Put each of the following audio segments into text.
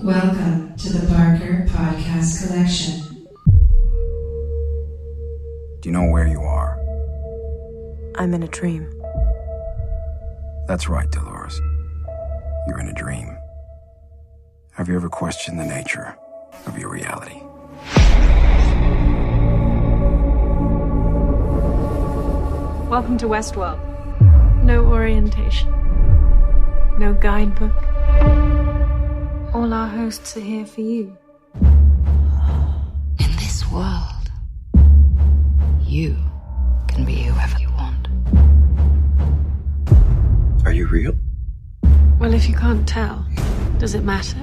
Welcome to the Barker Podcast Collection. Do you know where you are? I'm in a dream. That's right, Dolores. You're in a dream. Have you ever questioned the nature of your reality? Welcome to Westworld. No orientation. No guidebook. All our hosts are here for you. In this world, you can be whoever you want. Are you real? Well, if you can't tell, does it matter?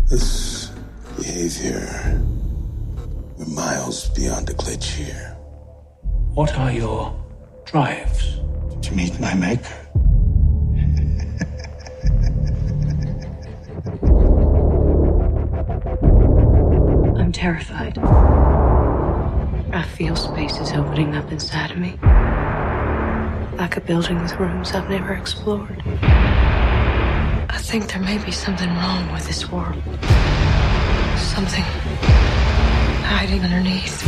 This behavior, we're miles beyond a glitch here. What are your drives? To meet my maker. I'm terrified. I feel spaces opening up inside of me. Like a building with rooms I've never explored. I think there may be something wrong with this world. Something hiding underneath.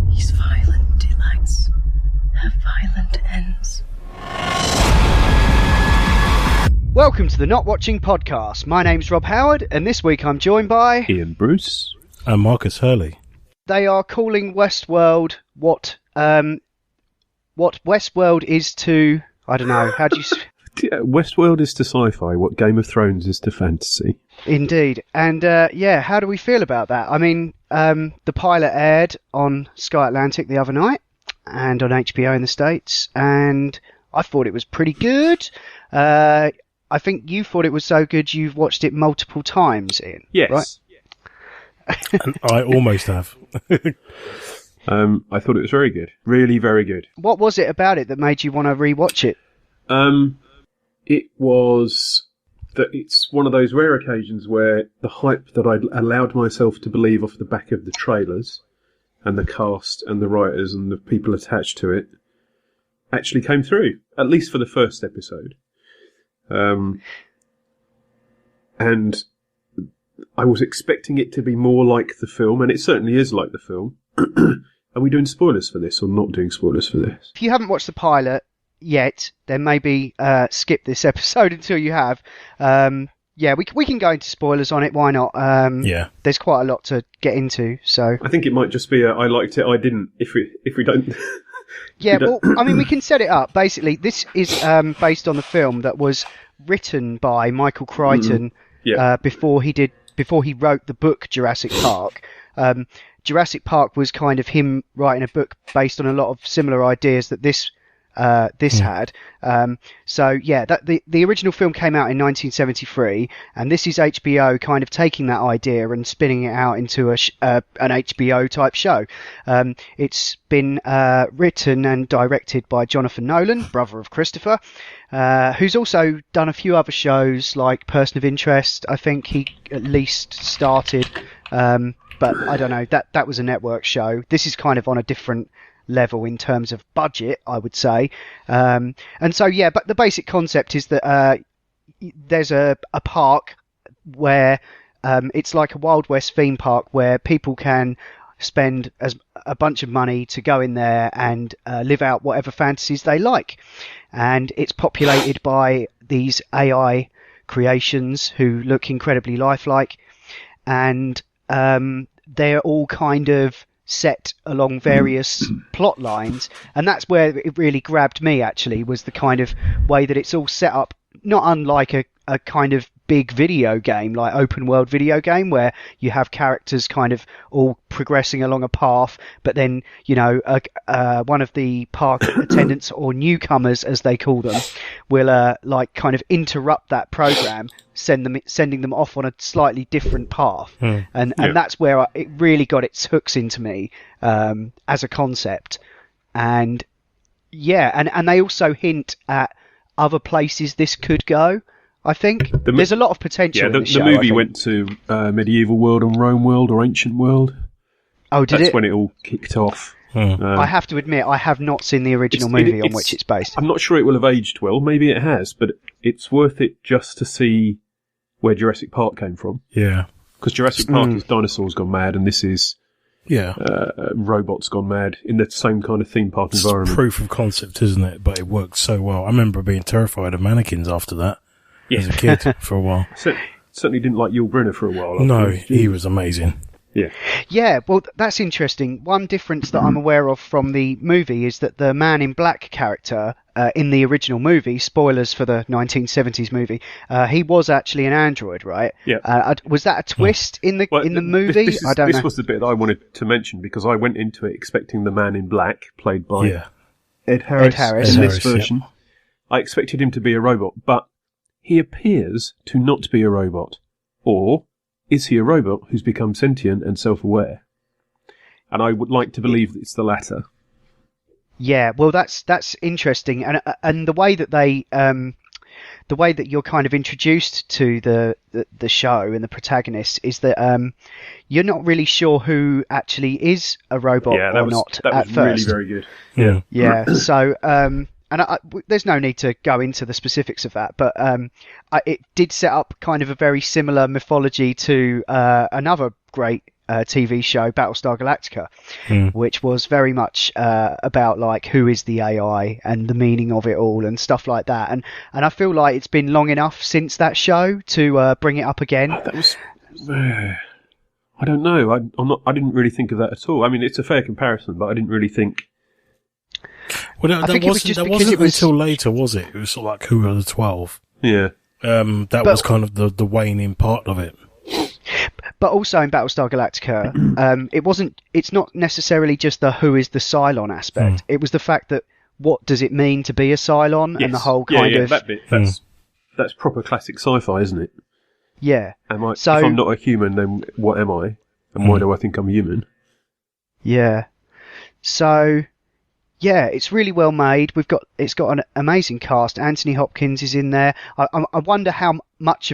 These violent delights have violent ends. Welcome to the Not Watching Podcast. My name's Rob Howard, and this week I'm joined by Ian Bruce and Marcus Hurley. They are calling Westworld what Westworld is to, I don't know, how do you... Westworld is to sci-fi what Game of Thrones is to fantasy. Indeed. And how do we feel about that? I mean, the pilot aired on Sky Atlantic the other night and on HBO in the States, and I thought it was pretty good. I think you thought it was so good you've watched it multiple times, Ian. Yes. Right? And I almost have. I thought it was very good. Really, very good. What was it about it that made you want to rewatch it? It was that it's one of those rare occasions where the hype that I'd allowed myself to believe off the back of the trailers and the cast and the writers and the people attached to it actually came through, at least for the first episode. And I was expecting it to be more like the film, and it certainly is like the film. Are we doing spoilers for this or not doing spoilers for this? If you haven't watched the pilot yet, then maybe skip this episode until you have. We can go into spoilers on it. Why not? There's quite a lot to get into. So I think it might just be I liked it, I didn't. If we don't. Yeah, well, I mean, we can set it up. Basically, this is based on the film that was written by Michael Crichton before he wrote the book Jurassic Park. Jurassic Park was kind of him writing a book based on a lot of similar ideas that this had. The original film came out in 1973, and this is HBO kind of taking that idea and spinning it out into an HBO type show. It's been written and directed by Jonathan Nolan, brother of Christopher, who's also done a few other shows like Person of Interest. I think he at least started, but I don't know, that was a network show. This is kind of on a different level in terms of budget, I would say. But the basic concept is that there's a park where it's like a Wild West theme park where people can spend a bunch of money to go in there and live out whatever fantasies they like. And it's populated by these AI creations who look incredibly lifelike, and they're all kind of set along various plot lines, and that's where it really grabbed me, actually, was the kind of way that it's all set up, not unlike a kind of big video game, like open world video game, where you have characters kind of all progressing along a path, but then, you know, one of the park attendants, or newcomers as they call them, will kind of interrupt that program, sending them off on a slightly different path. And that's where it really got its hooks into me as a concept. And they also hint at other places this could go. I think there's a lot of potential. Yeah, the movie went to medieval world and Rome world or ancient world. Oh, did it? That's when it all kicked off. I have to admit, I have not seen the original movie on which it's based. I'm not sure it will have aged well. Maybe it has, but it's worth it just to see where Jurassic Park came from. Yeah. Because Jurassic Park is dinosaurs gone mad, and this is Yeah. robots gone mad in the same kind of theme park environment. It's proof of concept, isn't it? But it worked so well. I remember being terrified of mannequins after that as a kid for a while. Certainly didn't like Yul Brynner for a while. No, he was amazing. Yeah. Yeah, well, that's interesting. One difference that I'm aware of from the movie is that the Man in Black character in the original movie, spoilers for the 1970s movie, he was actually an android, right? Yeah. Was that a twist in the movie? I don't know. This was the bit that I wanted to mention because I went into it expecting the Man in Black, played by Ed Harris in this version. Yeah. I expected him to be a robot, but he appears to not be a robot. Or is he a robot who's become sentient and self-aware? And I would like to believe that it's the latter. Yeah, well, that's interesting, and the way that the way that you're kind of introduced to the show and the protagonist is that you're not really sure who actually is a robot or not at first. That was really very good. Yeah, yeah. So, and there's no need to go into the specifics of that, but it did set up kind of a very similar mythology to another great TV show, Battlestar Galactica, which was very much about like who is the AI and the meaning of it all and stuff like that. And I feel like it's been long enough since that show to bring it up again. That was. I don't know. I didn't really think of that at all. I mean, it's a fair comparison, but I didn't really think. Well, that wasn't until later, was it? It was sort of like Who Are the 12? Yeah. That was kind of the waning part of it. But also in Battlestar Galactica, it's not necessarily just the who is the Cylon aspect. It was the fact that what does it mean to be a Cylon and the whole kind of... that bit. That's proper classic sci-fi, isn't it? Yeah. If I'm not a human, then what am I? And why do I think I'm human? Yeah. So... yeah, it's really well made. It's got an amazing cast. Anthony Hopkins is in there. I wonder how much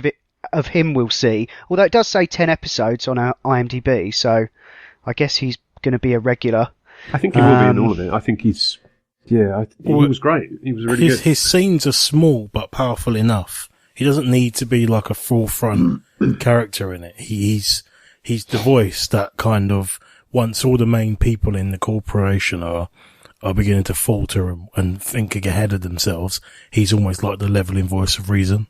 of him we'll see. Although it does say 10 episodes on our IMDb, so I guess he's going to be a regular. I think he will be in all of it. I think he's. Yeah, he was great. He was really good. His scenes are small but powerful enough. He doesn't need to be like a full front character in it. He's the voice that kind of once all the main people in the corporation are beginning to falter and think ahead of themselves, he's almost like the leveling voice of reason.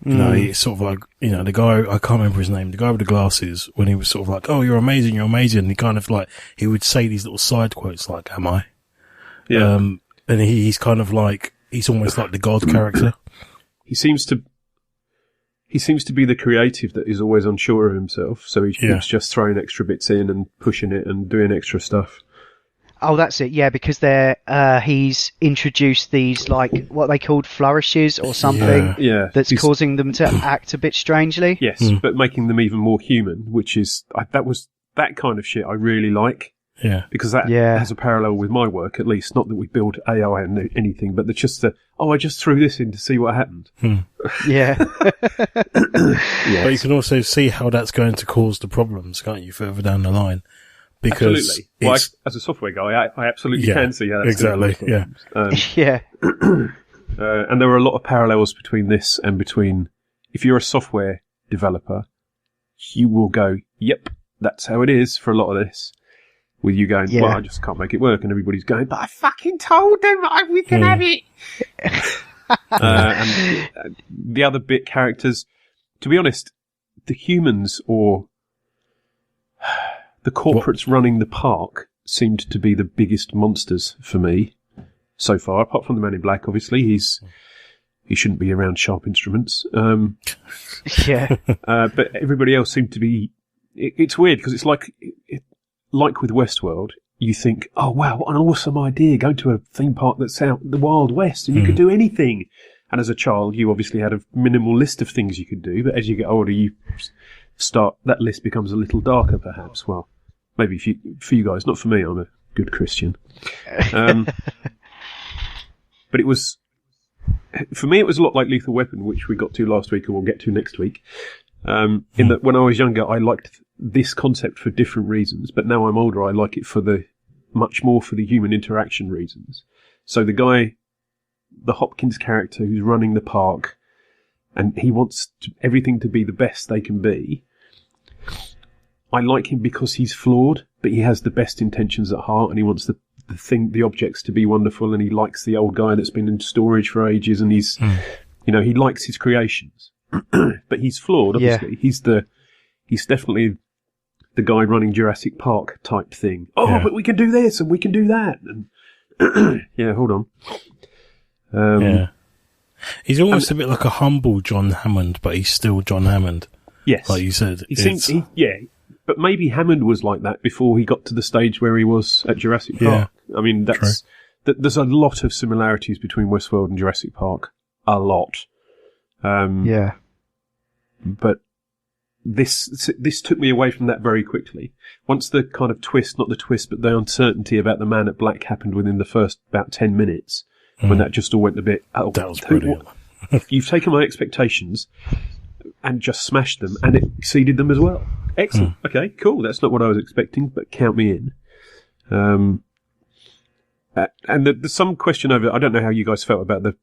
You know, it's sort of like, you know, the guy, I can't remember his name, the guy with the glasses, when he was sort of like, oh, you're amazing, he kind of like, he would say these little side quotes like, am I? Yeah. And he's kind of like, he's almost like the God character. He seems to be the creative that is always unsure of himself, so he keeps just throwing extra bits in and pushing it and doing extra stuff. Oh, that's it. Yeah, because he's introduced these like what they called flourishes or something. Yeah. That's causing them to act a bit strangely. Yes, but making them even more human, which is that kind of shit I really like. Yeah. Because that has a parallel with my work, at least. Not that we build AI and anything, but it's just I just threw this in to see what happened. Yeah. But you can also see how that's going to cause the problems, can't you, further down the line? Because absolutely. Well, as a software guy, I absolutely can see how that's exactly. Yeah. Yeah. And there are a lot of parallels between this and between if you're a software developer, you will go, yep, that's how it is for a lot of this. With you going, well, I just can't make it work, and everybody's going, but I fucking told them we can have it. And the other bit characters, to be honest, the humans or the corporates running the park seemed to be the biggest monsters for me so far. Apart from the Man in Black, obviously, he shouldn't be around sharp instruments. Yeah, but everybody else seemed to be. It's weird because it's like with Westworld. You think, oh wow, what an awesome idea! Go to a theme park that's out the Wild West, and you could do anything. And as a child, you obviously had a minimal list of things you could do. But as you get older, that list becomes a little darker, perhaps. Well, maybe for you guys, not for me. I'm a good Christian. But for me, it was a lot like Lethal Weapon, which we got to last week and we'll get to next week. In that when I was younger, I liked this concept for different reasons, but now I'm older, I like it for the much more for the human interaction reasons. So the Hopkins character who's running the park, and he wants everything to be the best they can be. I like him because he's flawed, but he has the best intentions at heart, and he wants the objects to be wonderful, and he likes the old guy that's been in storage for ages, and he's, he likes his creations. But he's flawed, obviously. Yeah. He's definitely the guy running Jurassic Park type thing. Oh, but we can do this and we can do that. And yeah, hold on. Yeah. He's almost a bit like a humble John Hammond, but he's still John Hammond. Yes. Like you said. But maybe Hammond was like that before he got to the stage where he was at Jurassic Park. I mean, there's a lot of similarities between Westworld and Jurassic Park. A lot. But this took me away from that very quickly. Once the kind of twist, not the twist, but the uncertainty about the Man at Black happened within the first about 10 minutes, when that just all went a bit... Oh, that was brilliant. You've taken my expectations and just smashed them, and it exceeded them as well. Excellent. Okay, cool. That's not what I was expecting, but count me in. And there's some question over... I don't know how you guys felt about the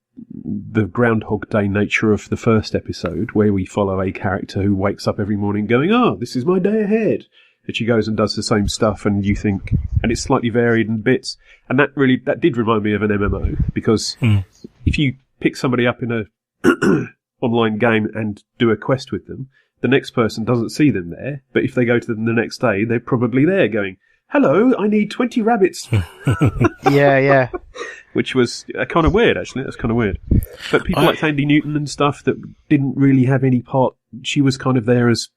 Groundhog Day nature of the first episode, where we follow a character who wakes up every morning going, oh, this is my day ahead. And she goes and does the same stuff, and you think... And it's slightly varied in bits. And that did remind me of an MMO, because if you pick somebody up in a online game and do a quest with them, the next person doesn't see them there, but if they go to them the next day, they're probably there going, hello, I need 20 rabbits. Yeah. Which was kind of weird, actually. That's kind of weird. But people like Thandie Newton and stuff that didn't really have any part, she was kind of there as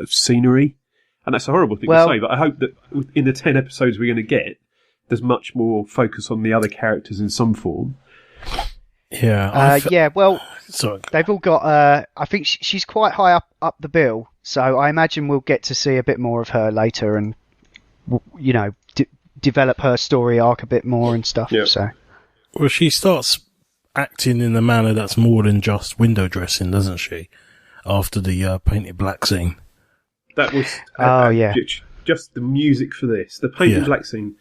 scenery. And that's a horrible thing to say, but I hope that in the 10 episodes we're going to get, there's much more focus on the other characters in some form. Yeah. Sorry. They've all got, I think she's quite high up the bill, so I imagine we'll get to see a bit more of her later and, develop her story arc a bit more and stuff. Yeah. So. Well, she starts acting in a manner that's more than just window dressing, doesn't she? After the painted black scene. That was... Just the music for this. The painted black scene.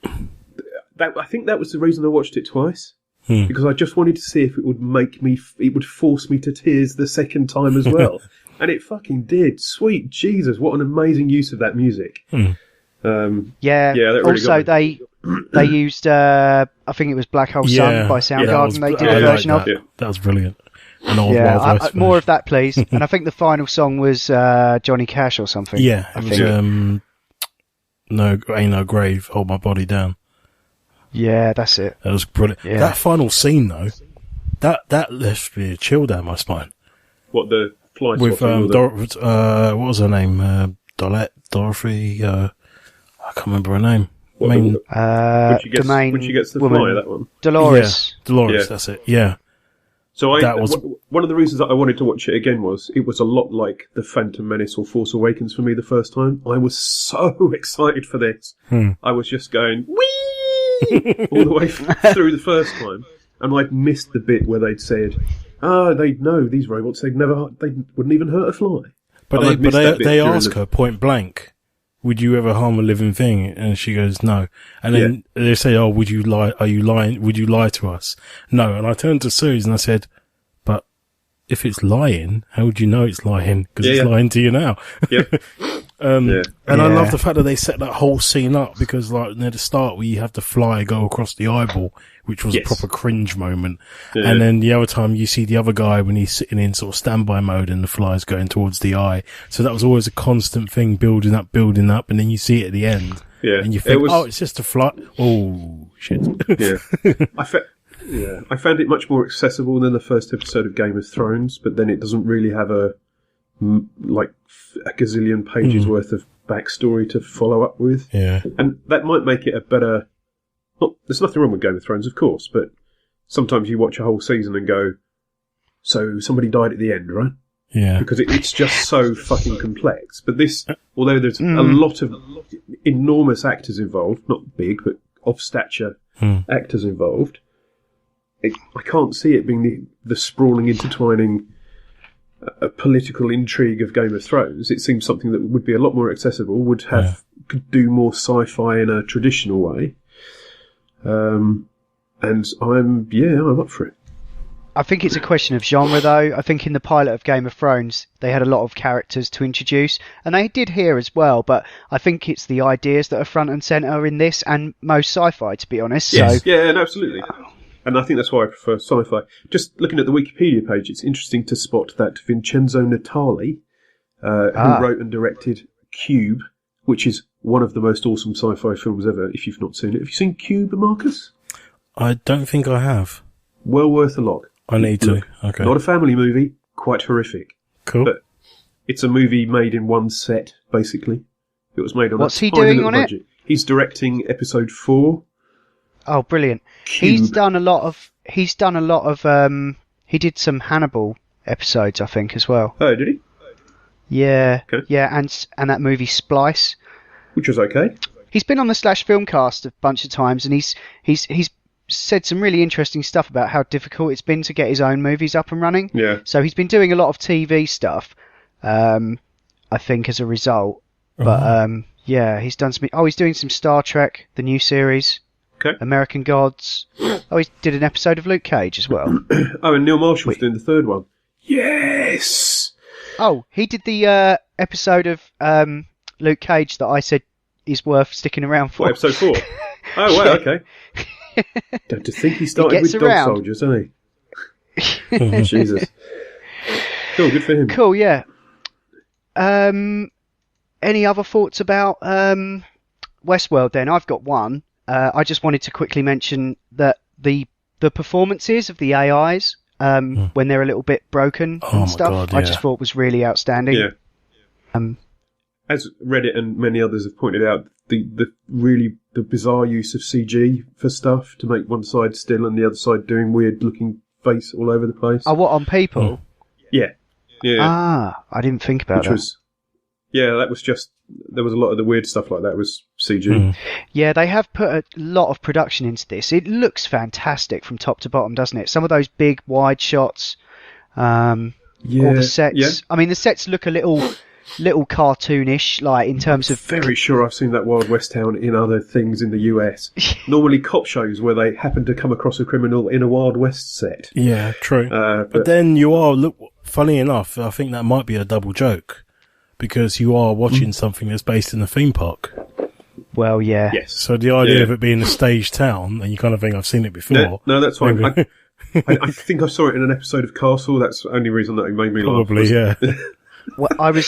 I think that was the reason I watched it twice. Because I just wanted to see if it would force me to tears the second time as well. And it fucking did. Sweet Jesus, what an amazing use of that music. That really also, they used, I think it was Black Hole Sun by Soundgarden. They did a version of. That was brilliant. An old Wild West more of that, please. And I think the final song was Johnny Cash or something. Yeah, it was No, Ain't No Grave, Hold My Body Down. Yeah, that's it. That was brilliant. Yeah. That final scene, though, that left me a chill down my spine. What, the fly with what was her name? Dorothy. I can't remember her name. When she gets the woman, fly, that one. Dolores. Yeah, Dolores. That's it. Yeah. So one of the reasons that I wanted to watch it again was it was a lot like The Phantom Menace or Force Awakens for me the first time. I was so excited for this. I was just going, whee! all the way through the first time. And I'd missed the bit where they'd said, they'd know, these robots, they wouldn't even hurt a fly. But they ask her point blank, would you ever harm a living thing? And she goes, no. And then they say, oh, would you lie? Are you lying? Would you lie to us? No. And I turned to Suze and I said, but if it's lying, how would you know it's lying? Because it's lying to you now. And I love the fact that they set that whole scene up because, like, near the start, we have the fly go across the eyeball, which was a proper cringe moment. Yeah. And then the other time, you see the other guy when he's sitting in sort of standby mode and the fly's going towards the eye. So that was always a constant thing, building up, and then you see it at the end. Yeah. And you think, it's just a fly. Oh, shit. I found it much more accessible than the first episode of Game of Thrones, but then it doesn't really have a gazillion pages worth of backstory to follow up with. Yeah. And that might make it a better... there's nothing wrong with Game of Thrones, of course, but sometimes you watch a whole season and go, so somebody died at the end, right? Yeah. Because it's just so fucking complex. But this, although there's a lot of enormous actors involved, not big, but of stature actors involved, I can't see it being the sprawling, intertwining political intrigue of Game of Thrones. It seems something that would be a lot more accessible, would have could do more sci-fi in a traditional way. And I'm up for it. I think it's a question of genre, though. I think in the pilot of Game of Thrones, they had a lot of characters to introduce, and they did here as well, but I think it's the ideas that are front and centre in this, and most sci-fi, to be honest. Yes, So, yeah, and absolutely. And I think that's why I prefer sci-fi. Just looking at the Wikipedia page, it's interesting to spot that Vincenzo Natali, who wrote and directed Cube, which is one of the most awesome sci-fi films ever, if you've not seen it. Have you seen Cube, Marcus? I don't think I have. Well worth a look. I need to. Okay. Not a family movie, quite horrific. Cool. But it's a movie made in one set, basically. It was made on what's a he tiny doing little on budget. He's directing episode 4. Oh, brilliant! Cube. He's done a lot of. He did some Hannibal episodes, I think, as well. Oh, did he? Yeah, Okay. yeah, and that movie Splice. Which was okay. He's been on the Slash Filmcast a bunch of times, and he's said some really interesting stuff about how difficult it's been to get his own movies up and running. Yeah. So he's been doing a lot of TV stuff, I think, as a result. But yeah, he's done some. Oh, he's doing some Star Trek, the new series. Okay. American Gods. Oh, he did an episode of Luke Cage as well. Oh, and Neil Marshall's doing the third one. Yes! Oh, he did the episode of Luke Cage that I said is worth sticking around for. What, episode 4? Oh, wow, okay. Don't you think he started with Dog Soldiers, hasn't he? Jesus. Cool, good for him. Cool, yeah. Any other thoughts about Westworld then? I've got one. I just wanted to quickly mention that the performances of the AIs when they're a little bit broken and stuff, God, yeah. I just thought was really outstanding. Yeah. As Reddit and many others have pointed out, the bizarre use of CG for stuff to make one side still and the other side doing weird looking face all over the place. Oh, what, on people? Yeah. Yeah. Ah, I didn't think about that. That was just, there was a lot of the weird stuff like that was CG. Yeah, they have put a lot of production into this. It looks fantastic from top to bottom, doesn't it? Some of those big wide shots, all the sets. Yeah. I mean, the sets look a little cartoonish, like in terms of. Very sure I've seen that Wild West town in other things in the US. Normally cop shows where they happen to come across a criminal in a Wild West set. Yeah, true. But then funny enough, I think that might be a double joke. Because you are watching something that's based in a theme park. Well, yeah. Yes. So the idea of it being a stage town, and you kind of think, I've seen it before. No, that's fine. I think I saw it in an episode of Castle. That's the only reason that it made me laugh. Probably, yeah. Well,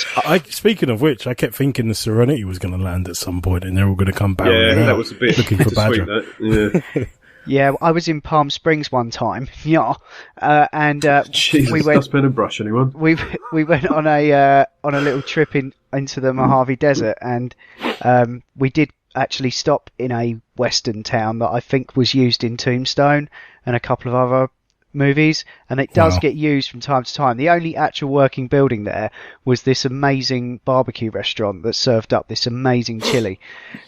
speaking of which, I kept thinking the Serenity was going to land at some point, and they're all going to come back. Yeah, that was a bit looking for Badger. Yeah. Yeah, I was in Palm Springs one time. Yeah, and Jesus, we went. Dustpan and brush, anyone? We went on a little trip into the Mojave Desert, and we did actually stop in a western town that I think was used in Tombstone and a couple of other movies, and it does get used from time to time. The only actual working building there was this amazing barbecue restaurant that served up this amazing chili,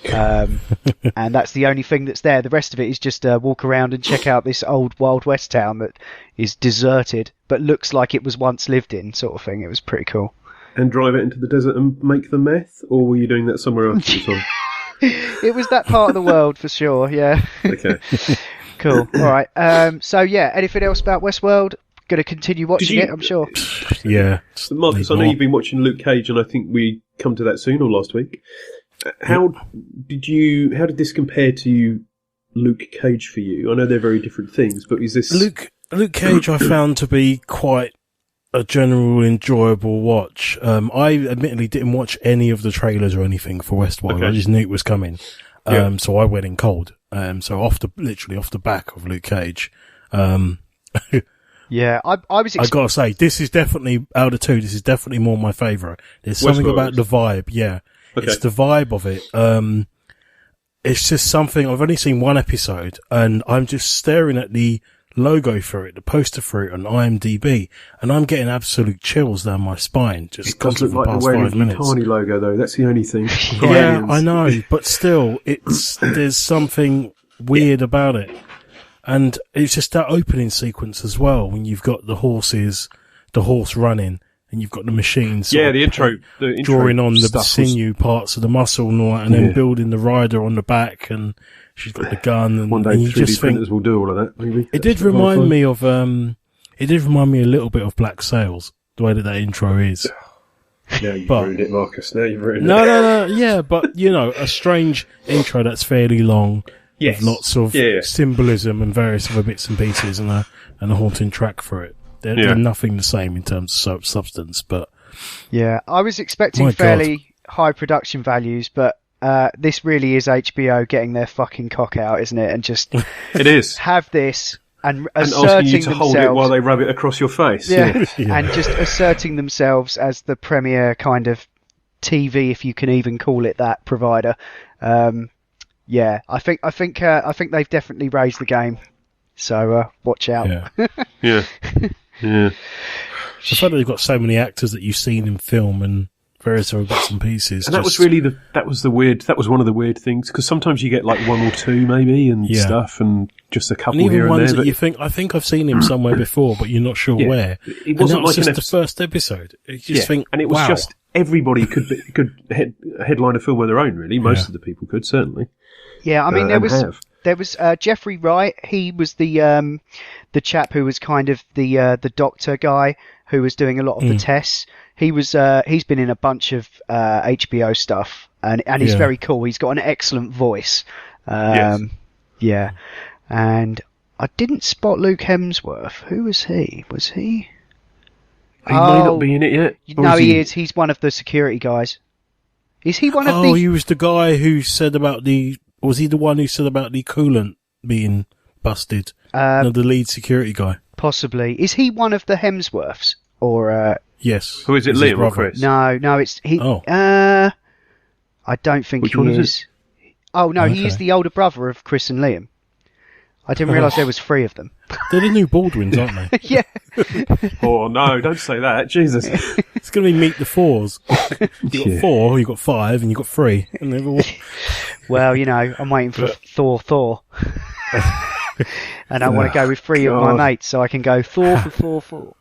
and that's the only thing that's there. The rest of it is just walk around and check out this old Wild West town that is deserted but looks like it was once lived in, sort of thing. It was pretty cool. And drive it into the desert and make the meth, or were you doing that somewhere else? It was that part of the world for sure. Yeah. Okay. Cool. All right. So yeah, anything else about Westworld? Going to continue watching it, I'm sure. Yeah. Marcus, I know you've been watching Luke Cage, and I think we come to that soon or last week. How did this compare to Luke Cage for you? I know they're very different things, but is this Luke Cage? I found to be quite a general enjoyable watch. I admittedly didn't watch any of the trailers or anything for Westworld. Okay. I just knew it was coming. So I went in cold. So literally off the back of Luke Cage. Yeah, I was. I gotta say, this is definitely out of two. This is definitely more my favourite. There's something about the vibe. Yeah, it's the vibe of it. It's just something. I've only seen one episode, and I'm just staring at the logo for it, the poster for it on IMDb, and I'm getting absolute chills down my spine. Just it does look like the Wayne Yutani logo, though. That's the only thing. Yeah, I know, but still, there's something weird about it, and it's just that opening sequence as well when you've got the horse running, and you've got the machines. The intro drawing on the stuff sinew parts of the muscle and all that, and then building the rider on the back, and she's got the gun. And one day, and you 3D just think, printers will do all of that. Maybe it did remind me of. It did remind me a little bit of Black Sails, the way that intro is. Now you've ruined it, Marcus. Now you've ruined it. No. Yeah, but a strange intro that's fairly long. Yes. With lots of symbolism and various other bits and pieces, and a haunting track for it. They're nothing the same in terms of substance, but I was expecting fairly high production values, but this really is HBO getting their fucking cock out, isn't it? And just it is have this and asking you to hold it while they rub it across your face. Yeah. And just asserting themselves as the premier kind of TV, if you can even call it that, provider. I think they've definitely raised the game. So watch out. Yeah. The fact that they've got so many actors that you've seen in film and various other bits and pieces, and that was one of the weird things, because sometimes you get like one or two maybe and stuff, and just a couple and even here and ones there. That you think, I think I've seen him somewhere before, but you're not sure where. It wasn't like just the first episode. You just think, and it was just everybody could headline a film of their own. Really, most of the people could certainly. Yeah, I mean there was Jeffrey Wright. He was the chap who was kind of the doctor guy who was doing a lot of the tests. He's been in a bunch of HBO stuff, and he's very cool. He's got an excellent voice. Yeah, and I didn't spot Luke Hemsworth. Who was he? Was he? He may not be in it yet. No, he is. He's one of the security guys. Is he one of the? Oh, he was the guy who said about the. Was he the one who said about the coolant being busted? No, the lead security guy. Possibly. Is he one of the Hemsworths? Or yes. Who is it, Liam or Chris? No, it's he. Oh. I don't think Which he one is. is it? Oh no, he is the older brother of Chris and Liam. I didn't realise there was 3 of them. They're the new Baldwins, aren't they? Yeah. Oh no, don't say that, Jesus. It's going to be Meet the Fours. You got 4, you got 5, and you got 3, and they're all. Well, I'm waiting for Thor. And I want to go with 3 of my mates, so I can go Thor for Thor.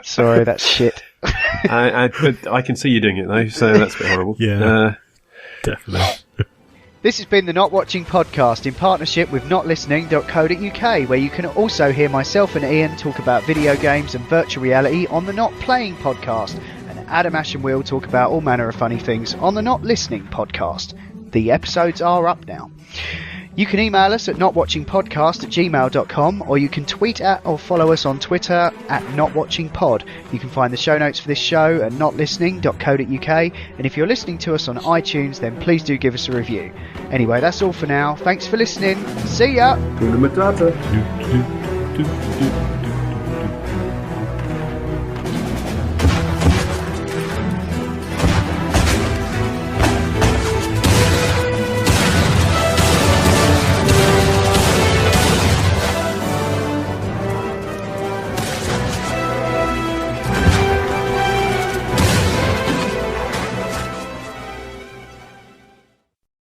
Sorry, that's shit. But I can see you doing it though, so that's a bit horrible. Yeah, definitely. This has been the Not Watching Podcast in partnership with notlistening.co.uk, where you can also hear myself and Ian talk about video games and virtual reality on the Not Playing Podcast, and Adam, Ash and Will talk about all manner of funny things on the Not Listening Podcast. The episodes are up now. You can email us at notwatchingpodcast@gmail.com, or you can tweet at or follow us on Twitter at notwatchingpod. You can find the show notes for this show at notlistening.co.uk, and if you're listening to us on iTunes, then please do give us a review. Anyway, that's all for now. Thanks for listening. See ya! Kuna Matata.